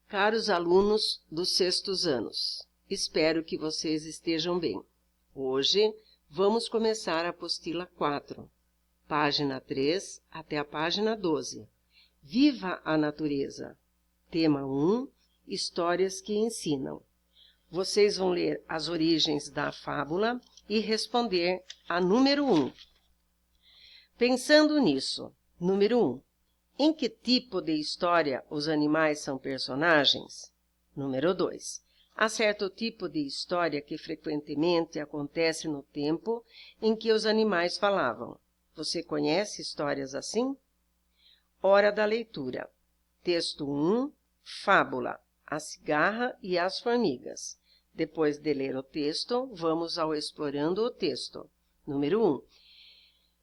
Caros alunos dos sextos anos, espero que vocês estejam bem. Hoje vamos começar a apostila 4, página 3 até a página 12. Viva a natureza! Tema 1, histórias que ensinam. Vocês vão ler as origens da fábula e responder a número 1. Pensando nisso, número 1. Em que tipo de história os animais são personagens? Número 2. Há certo tipo de história que frequentemente acontece no tempo em que os animais falavam. Você conhece histórias assim? Hora da leitura. Texto 1, fábula, a cigarra e as formigas. Depois de ler o texto, vamos ao explorando o texto. Número 1.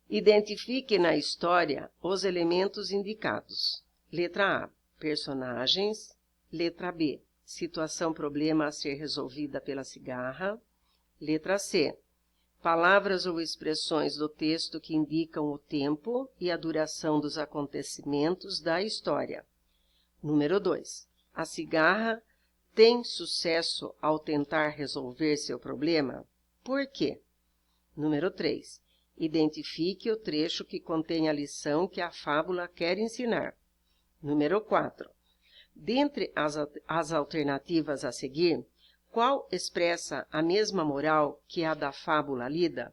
Identifique na história os elementos indicados. Letra A, personagens. Letra B, situação-problema a ser resolvida pela cigarra. Letra C, palavras ou expressões do texto que indicam o tempo e a duração dos acontecimentos da história. Número 2, a cigarra tem sucesso ao tentar resolver seu problema? Por quê? Número 3. Identifique o trecho que contém a lição que a fábula quer ensinar. Número 4. Dentre as alternativas a seguir, qual expressa a mesma moral que a da fábula lida?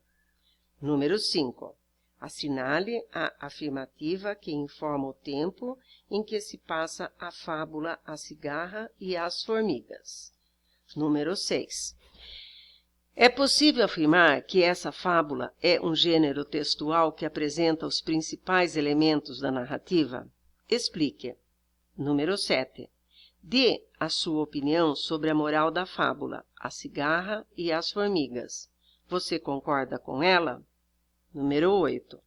Número 5. Assinale a afirmativa que informa o tempo em que se passa a fábula A Cigarra e as Formigas. Número 6. É possível afirmar que essa fábula é um gênero textual que apresenta os principais elementos da narrativa? Explique. Número 7. Dê a sua opinião sobre a moral da fábula, a cigarra e as formigas. Você concorda com ela? Número 8.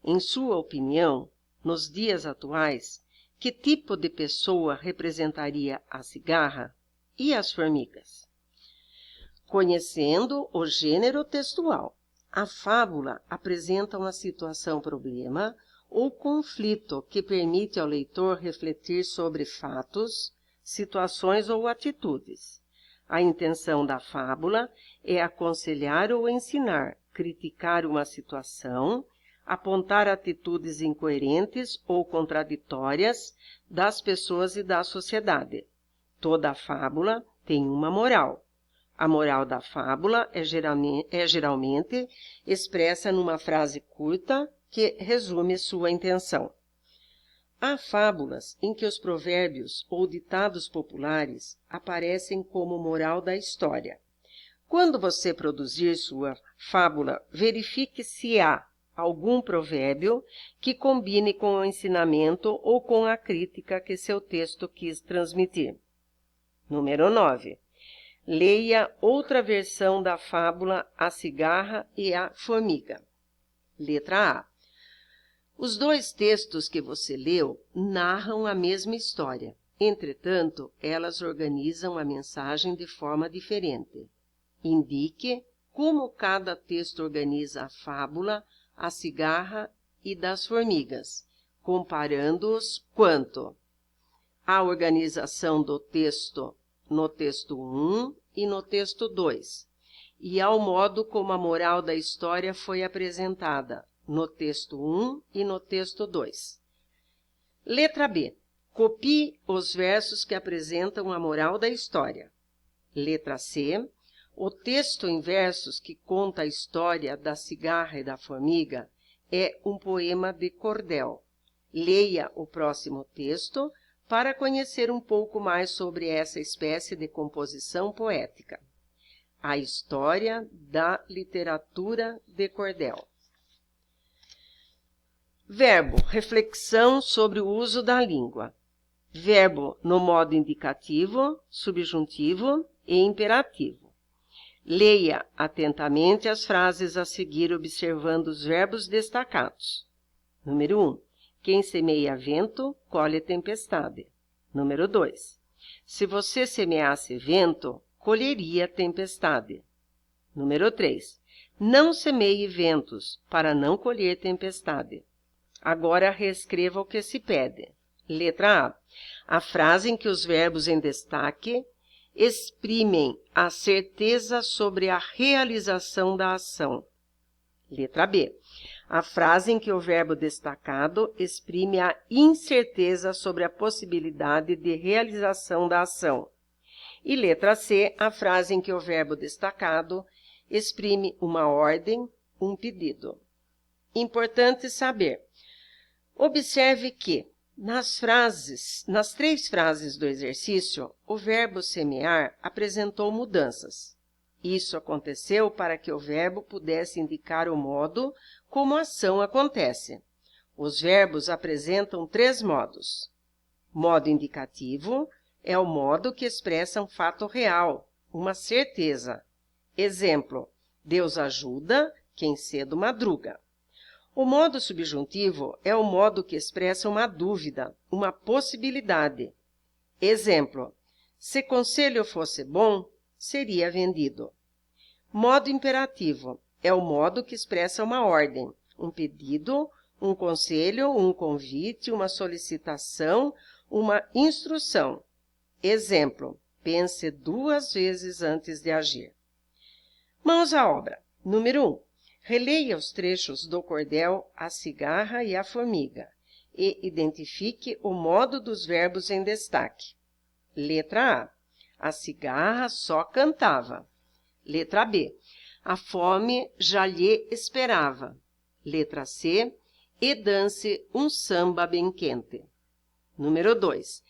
Em sua opinião, nos dias atuais, que tipo de pessoa representaria a cigarra e as formigas? Conhecendo o gênero textual, a fábula apresenta uma situação-problema ou conflito que permite ao leitor refletir sobre fatos, situações ou atitudes. A intenção da fábula é aconselhar ou ensinar, criticar uma situação, apontar atitudes incoerentes ou contraditórias das pessoas e da sociedade. Toda fábula tem uma moral. A moral da fábula é geralmente expressa numa frase curta que resume sua intenção. Há fábulas em que os provérbios ou ditados populares aparecem como moral da história. Quando você produzir sua fábula, verifique se há algum provérbio que combine com o ensinamento ou com a crítica que seu texto quis transmitir. Número 9. Leia outra versão da fábula A Cigarra e a Formiga. Letra A. Os dois textos que você leu narram a mesma história. Entretanto, elas organizam a mensagem de forma diferente. Indique como cada texto organiza a fábula, a cigarra e das formigas, comparando-os quanto à organização do texto no texto 1 e no texto 2, e ao modo como a moral da história foi apresentada no texto 1 e no texto 2. Letra B. Copie os versos que apresentam a moral da história. Letra C. O texto em versos que conta a história da cigarra e da formiga é um poema de cordel. Leia o próximo texto para conhecer um pouco mais sobre essa espécie de composição poética. A história da literatura de cordel. Verbo, reflexão sobre o uso da língua. Verbo no modo indicativo, subjuntivo e imperativo. Leia atentamente as frases a seguir, observando os verbos destacados. Número 1. Quem semeia vento, colhe tempestade. Número 2. Se você semeasse vento, colheria tempestade. Número 3. Não semeie ventos, para não colher tempestade. Agora reescreva o que se pede. Letra A. A frase em que os verbos em destaque exprimem a certeza sobre a realização da ação. Letra B. A frase em que o verbo destacado exprime a incerteza sobre a possibilidade de realização da ação. E letra C. A frase em que o verbo destacado exprime uma ordem, um pedido. Importante saber. Observe que, nas três frases do exercício, o verbo semear apresentou mudanças. Isso aconteceu para que o verbo pudesse indicar o modo como a ação acontece. Os verbos apresentam três modos. Modo indicativo é o modo que expressa um fato real, uma certeza. Exemplo, Deus ajuda quem cedo madruga. O modo subjuntivo é o modo que expressa uma dúvida, uma possibilidade. Exemplo, se conselho fosse bom, seria vendido. Modo imperativo é o modo que expressa uma ordem, um pedido, um conselho, um convite, uma solicitação, uma instrução. Exemplo, pense 2 vezes antes de agir. Mãos à obra. Número 1. Releia os trechos do cordel A Cigarra e a Formiga e identifique o modo dos verbos em destaque. Letra A. A cigarra só cantava. Letra B. A fome já lhe esperava. Letra C. E dance um samba bem quente. Número 2.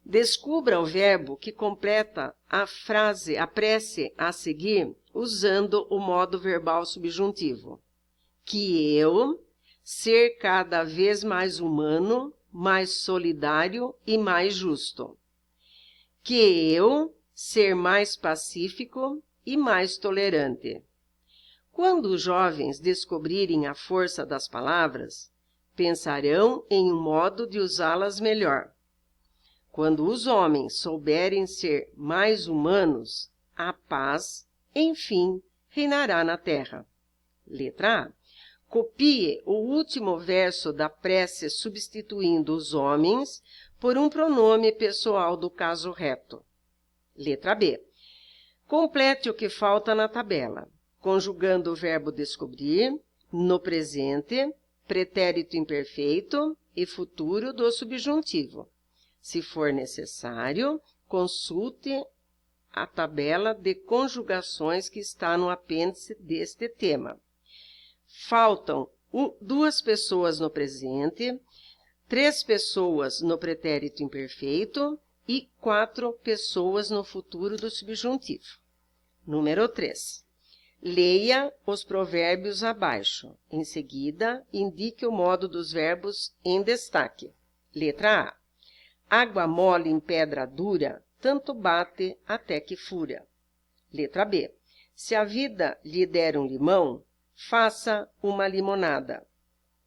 Descubra o verbo que completa a frase, a prece a seguir, usando o modo verbal subjuntivo. Que eu, ser cada vez mais humano, mais solidário e mais justo. Que eu, ser mais pacífico e mais tolerante. Quando os jovens descobrirem a força das palavras, pensarão em um modo de usá-las melhor. Quando os homens souberem ser mais humanos, a paz, enfim, reinará na terra. Letra A. Copie o último verso da prece substituindo os homens por um pronome pessoal do caso reto. Letra B. Complete o que falta na tabela, conjugando o verbo descobrir no presente, pretérito imperfeito e futuro do subjuntivo. Se for necessário, consulte a tabela de conjugações que está no apêndice deste tema. Faltam 2 pessoas no presente, 3 pessoas no pretérito imperfeito e 4 pessoas no futuro do subjuntivo. Número 3. Leia os provérbios abaixo. Em seguida, indique o modo dos verbos em destaque. Letra A. Água mole em pedra dura, tanto bate até que fura. Letra B. Se a vida lhe der um limão, faça uma limonada.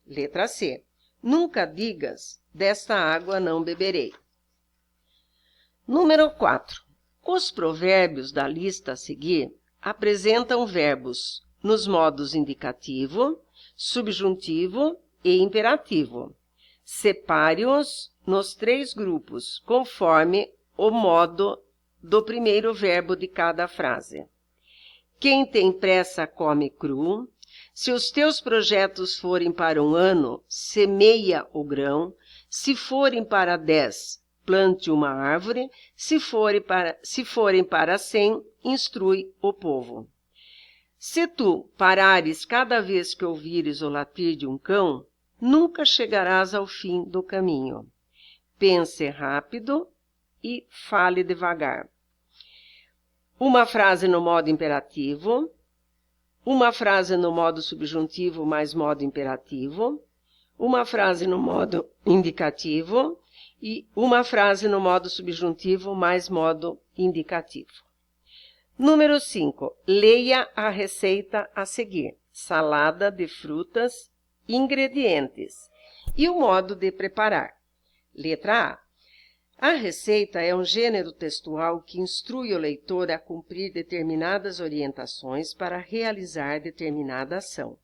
Letra C. Nunca digas, desta água não beberei. Número 4. Os provérbios da lista a seguir apresentam verbos nos modos indicativo, subjuntivo e imperativo. Separe-os nos 3 grupos, conforme o modo do primeiro verbo de cada frase. Quem tem pressa come cru. Se os teus projetos forem para 1 ano, semeia o grão. Se forem para 10, plante uma árvore. Se forem para 100, instrui o povo. Se tu parares cada vez que ouvires o latir de um cão, nunca chegarás ao fim do caminho. Pense rápido e fale devagar. Uma frase no modo imperativo, uma frase no modo subjuntivo mais modo imperativo, uma frase no modo indicativo e uma frase no modo subjuntivo mais modo indicativo. Número 5. Leia a receita a seguir. Salada de frutas, ingredientes e o modo de preparar. Letra A. A receita é um gênero textual que instrui o leitor a cumprir determinadas orientações para realizar determinada ação.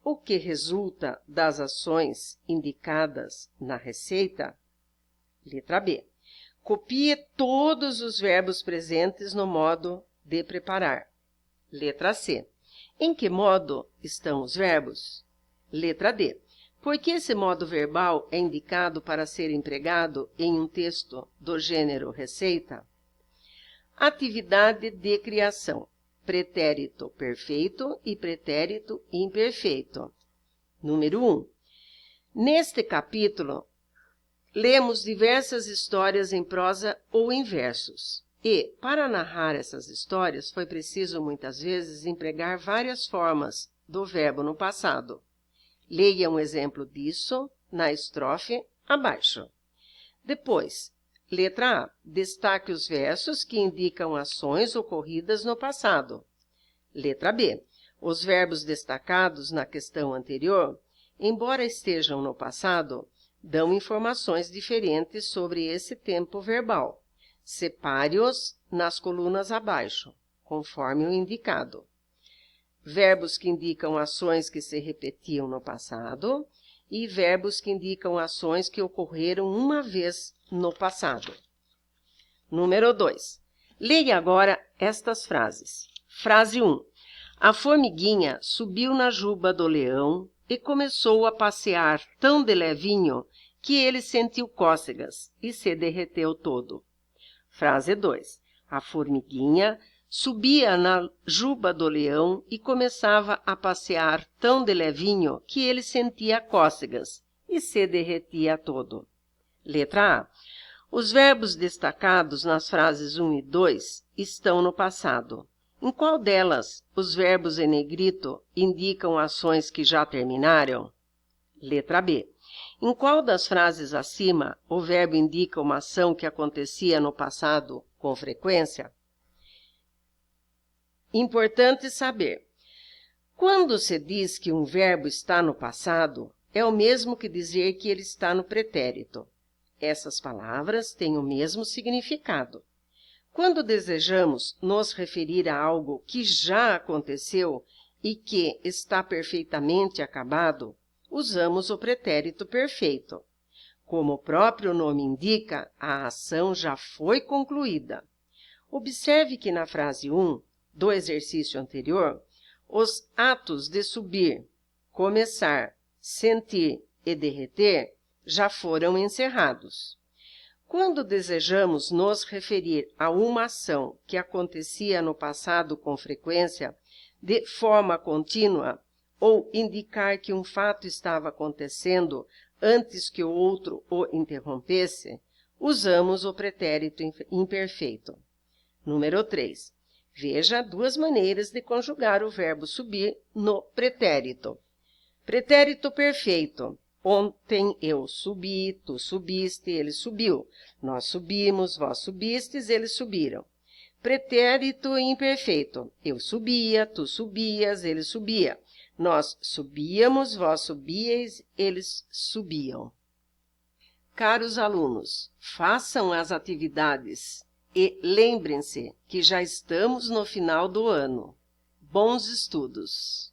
O que resulta das ações indicadas na receita Letra B. Copie todos os verbos presentes no modo de preparar. Letra C. Em que modo estão os verbos? Letra D. Por que esse modo verbal é indicado para ser empregado em um texto do gênero receita? Atividade de criação. Pretérito perfeito e pretérito imperfeito. Número 1. Neste capítulo, lemos diversas histórias em prosa ou em versos. E, para narrar essas histórias, foi preciso muitas vezes empregar várias formas do verbo no passado. Leia um exemplo disso na estrofe abaixo. Depois, letra A. Destaque os versos que indicam ações ocorridas no passado. Letra B. Os verbos destacados na questão anterior, embora estejam no passado, dão informações diferentes sobre esse tempo verbal. Separe-os nas colunas abaixo, conforme o indicado. Verbos que indicam ações que se repetiam no passado e verbos que indicam ações que ocorreram uma vez no passado. Número 2. Leia agora estas frases. Frase 1. A formiguinha subiu na juba do leão e começou a passear tão de levinho que ele sentiu cócegas e se derreteu todo. Frase 2. A formiguinha subia na juba do leão e começava a passear tão de levinho que ele sentia cócegas e se derretia todo. Letra A. Os verbos destacados nas frases 1 e 2 estão no passado. Em qual delas os verbos em negrito indicam ações que já terminaram? Letra B. Em qual das frases acima o verbo indica uma ação que acontecia no passado com frequência? Importante saber. Quando se diz que um verbo está no passado, é o mesmo que dizer que ele está no pretérito. Essas palavras têm o mesmo significado. Quando desejamos nos referir a algo que já aconteceu e que está perfeitamente acabado, usamos o pretérito perfeito. Como o próprio nome indica, a ação já foi concluída. Observe que na frase 1 do exercício anterior, os atos de subir, começar, sentir e derreter já foram encerrados. Quando desejamos nos referir a uma ação que acontecia no passado com frequência, de forma contínua, ou indicar que um fato estava acontecendo antes que o outro o interrompesse, usamos o pretérito imperfeito. Número 3. Veja duas maneiras de conjugar o verbo subir no pretérito. Pretérito perfeito. Ontem eu subi, tu subiste, ele subiu. Nós subimos, vós subistes, eles subiram. Pretérito imperfeito. Eu subia, tu subias, ele subia. Nós subíamos, vós subíeis, eles subiam. Caros alunos, façam as atividades e lembrem-se que já estamos no final do ano. Bons estudos!